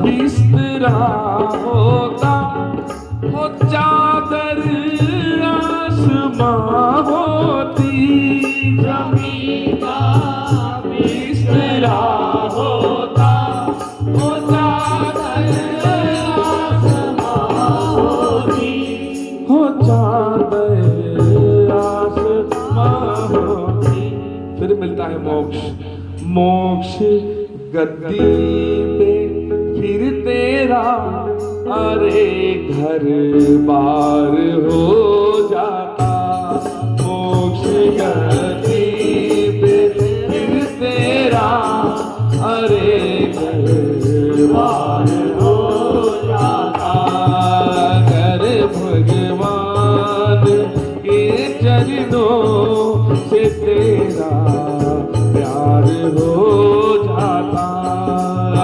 बिस्तरा होता हो चादर आसमां होती, जमीन का बिस्तरा होता हो चादर आसमां होती, हो चादर आसमां होती। फिर मिलता है मोक्ष, मोक्ष गद्दी पे फिर तेरा अरे घर बार हो जाता। मोक्ष गद्दी पे फिर तेरा अरे घर बार हो जाता। अगर भगवान के चरणों से तेरा प्यार हो जाता।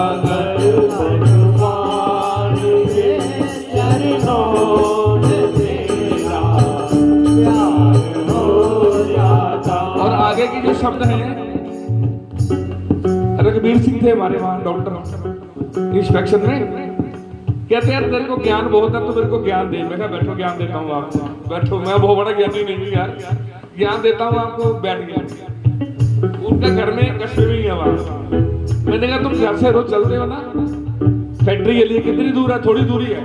अगर भगवान के चरणों से तेरा प्यार हो जाता। और आगे के जो शब्द हैं, रघुवीर सिंह थे हमारे वहां डॉक्टर इंस्पेक्शन में, कहते हैं तेरे को ज्ञान बहुत है तो मेरे को ज्ञान दे। मैं कहा बैठो ज्ञान देता हूँ आपको, बैठो, मैं बहुत बड़ा ज्ञानी नहीं हूँ यार, ज्ञान देता हूँ आपको, बैठ गया। उनका घर में कश्मीरी है वहां। मैंने कहा तुम घर से रोज चलते हो ना फैक्ट्री के लिए, कितनी दूर है? थोड़ी दूरी है।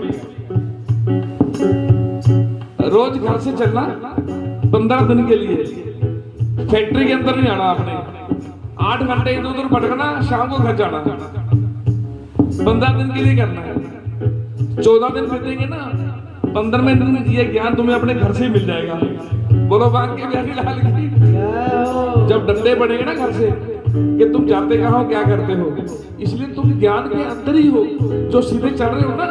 रोज घर से चलना 15 दिन के लिए, फैक्ट्री के अंदर नहीं आना आपने, 8 घंटे इधर उधर भटकना, शाम को घर जाना, 15 दिन के लिए करना है। 14 दिन बीतेंगे ना, 15वें दिन ये ज्ञान तुम्हें अपने घर से ही मिल जाएगा। बोलो बांके बिहारी लाल की। जब डंडे पड़ेंगे ना घर से कि तुम जाते कहाँ हो, क्या करते हो, इसलिए तुम ज्ञान के अंदर ही हो। जो सीधे चल रहे हो ना,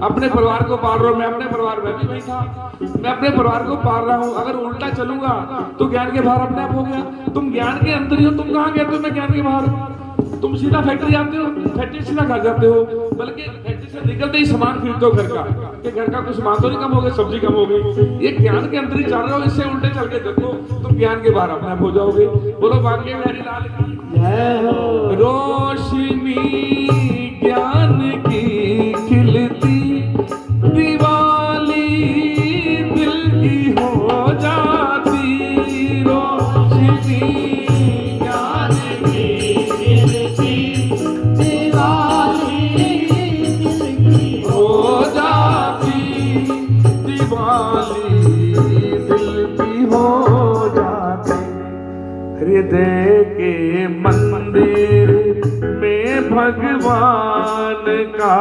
अपने परिवार को पाल रहे हो, मैं अपने परिवार में भी वही था, मैं अपने परिवार को पाल रहा हूँ। अगर उल्टा चलूंगा तो ज्ञान के बाहर अपने आप हो गया। तुम ज्ञान के अंदर ही हो, तुम कहाँ गए? मैं ज्ञान के बाहर। तुम सीधा फैक्ट्री जाते हो, फैक्ट्री सीधा घर जाते हो, बल्कि फैक्ट्री से निकलते ही सामान खरीदते हो घर का, कि घर का कुछ सामान तो नहीं कम हो गया, सब्जी कम हो गई। ये ज्ञान के अंदर ही चल रहे हो, इससे उल्टे चल के देखो, तुम ज्ञान के बाहर अपने आप हो जाओगे। बोलो बांके बिहारी लाल की जय हो। रोशनी ज्ञान की खिलती दिवाली दिल की हो जाती। रोशनी ज्ञान की खिलती दिवाली दिल की हो जाती, दिवाली दिल की हो जाती। हृदय के मंदिर में भगवान का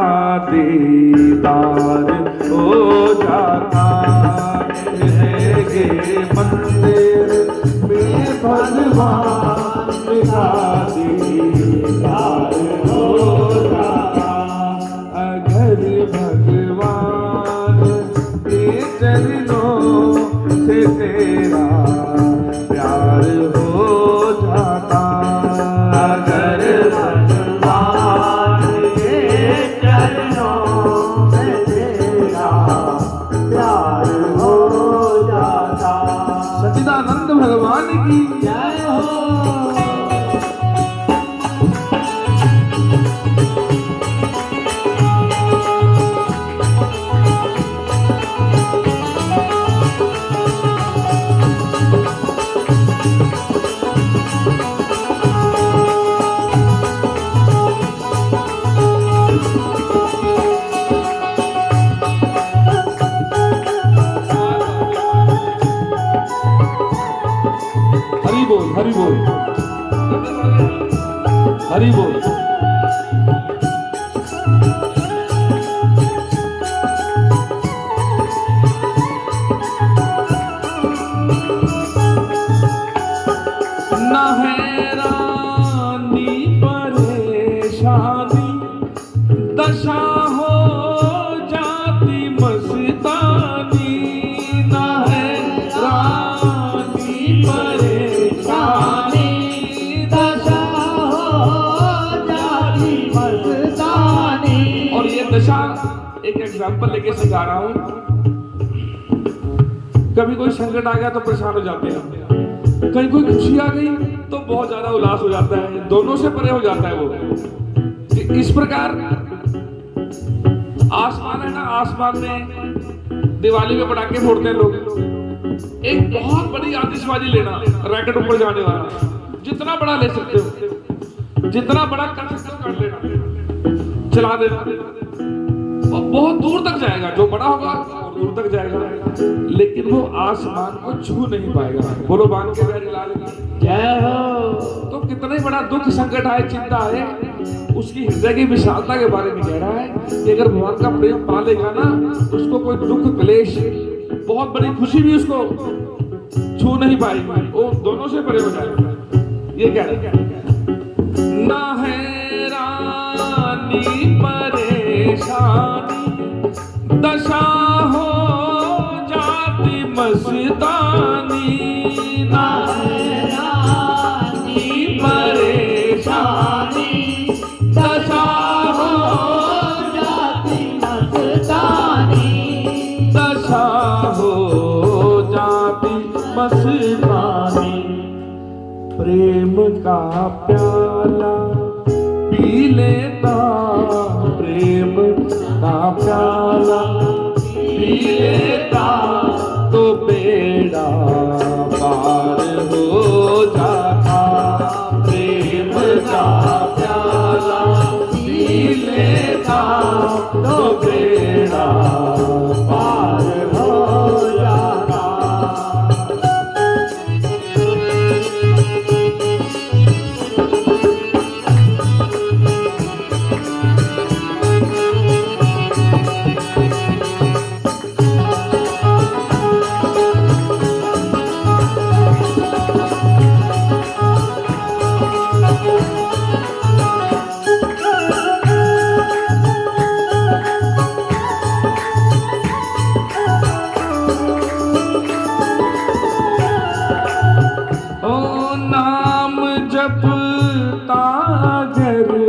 दीदार हो जाता। हृदय के मंदिर में भगवान का दीदार हो जाता। अगर भगवान के चरणों से तेरा प्यार हो जाता। अगर भगवान के चरणों में तेरा प्यार हो जाता। सच्चिदानंद भगवान की जय हो। हरि बोल, हरि बोल, हरि बोल। ना हैरानी परेशानी दशा हो जाती मस्तानी। ना हैरानी परेशानी दशा हो जाती मस्तानी। और ये दशा एक एग्जाम्पल लेके सिखा रहा हूं। कभी कोई संकट आ गया तो परेशान हो जाते हैं, कहीं कोई खुशी आ गई तो बहुत ज्यादा उल्लास हो जाता है, दोनों से परे हो जाता है वो। इस प्रकार आसमान है ना, आसमान में दिवाली में पटाखे फोड़ते हैं लोग, एक बहुत बड़ी आतिशबाजी लेना, रैकेट ऊपर जाने वाला, जितना बड़ा ले सकते हो, जितना बड़ा कर सकते हो कर लेना, चला देना, और बहुत दूर तक जाएगा, जो बड़ा होगा और दूर तक जाएगा, लेकिन वो आसमान को छू नहीं पाएगा। बोलो बान के प्यारे लाल की जय हो। तो कितना ही बड़ा दुख संकट आए, चिंता आए, उसकी हृदय की विशालता के बारे में कह रहा है कि अगर भगवान का प्रेम पा लेगा ना, उसको कोई दुख क्लेश, बहुत बड़ी खुशी भी उसको छू नहीं पाएगी, वो दोनों से परे हो जाएगा। ये कह रहा है ना है रानी परेशानी, दशा हो जाती मस्तानी, ना है रानी परेशानी, दशा हो जाती मस्तानी, दशा हो जाती मस्तानी। प्रेम का प्याला पी लेता, प्रेम का प्याला पी लेता, तो बेड़ा पार हो जाता। प्रेम का प्याला पी लेता, तो बेड़ा पार हो जाता।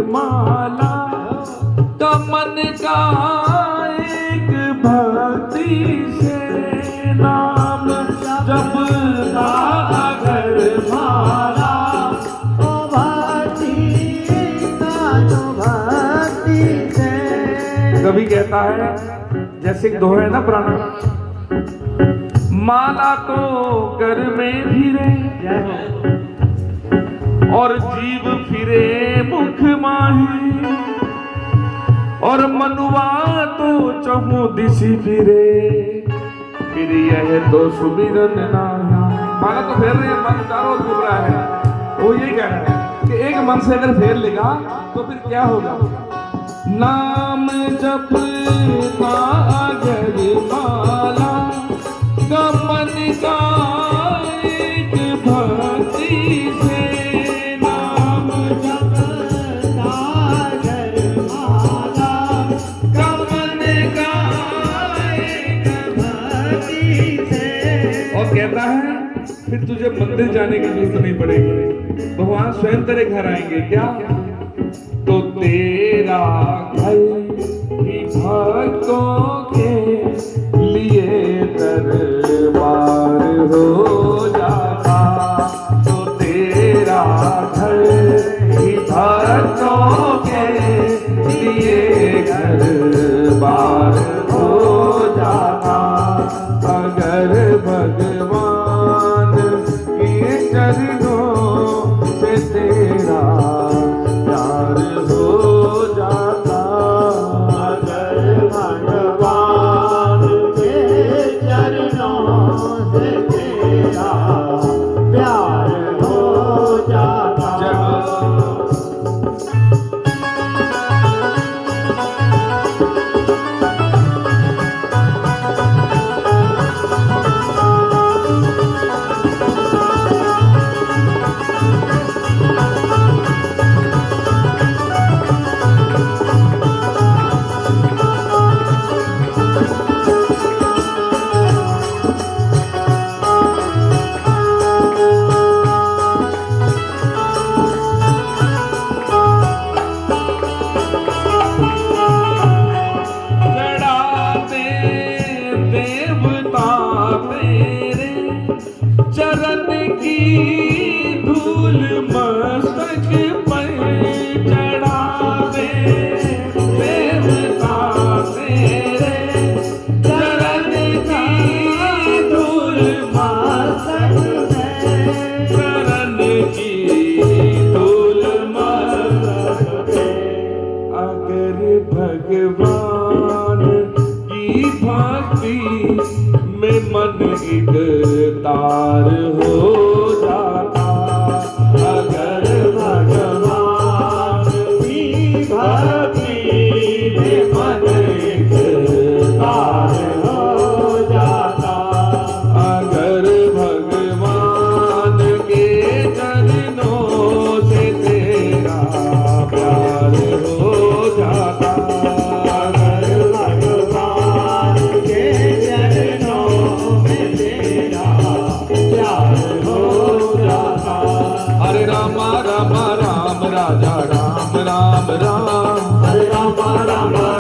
माला कमन का एक भक्ति से, नाम जब अगर माला, ओ भक्ति का तो भक्ति से। कभी कहता है, जैसे एक दोहा है ना पुराना, माला तो कर में फिरे और जीव फिरे मुख माही, और मनुआ तो चहु दिशि फिरे, फिर यह तो सुमिरन नाही। माला तो फेर रहे हैं, मन चारों ओर घूम रहा है। वो ये कह रहा है कि एक मन से अगर फेर लेगा तो फिर क्या होगा। नाम जपना अगर माला कमन का एक भक्ति से, नाम जपना अगर माला कमन का एक भक्ति से। और कहता है फिर तुझे मंदिर जाने की जरूरत नहीं पड़ेगी, भगवान स्वयं तेरे घर आएंगे। क्या? तो तेरा घर ही भक्तों के लिए दरबार हो जाता, तो तेरा घर ही भक्तों के लिए दरबार हो जाता। अगर भगवान के चरणों से तेरा सागर भगवान की भक्ति में मन एक तार हो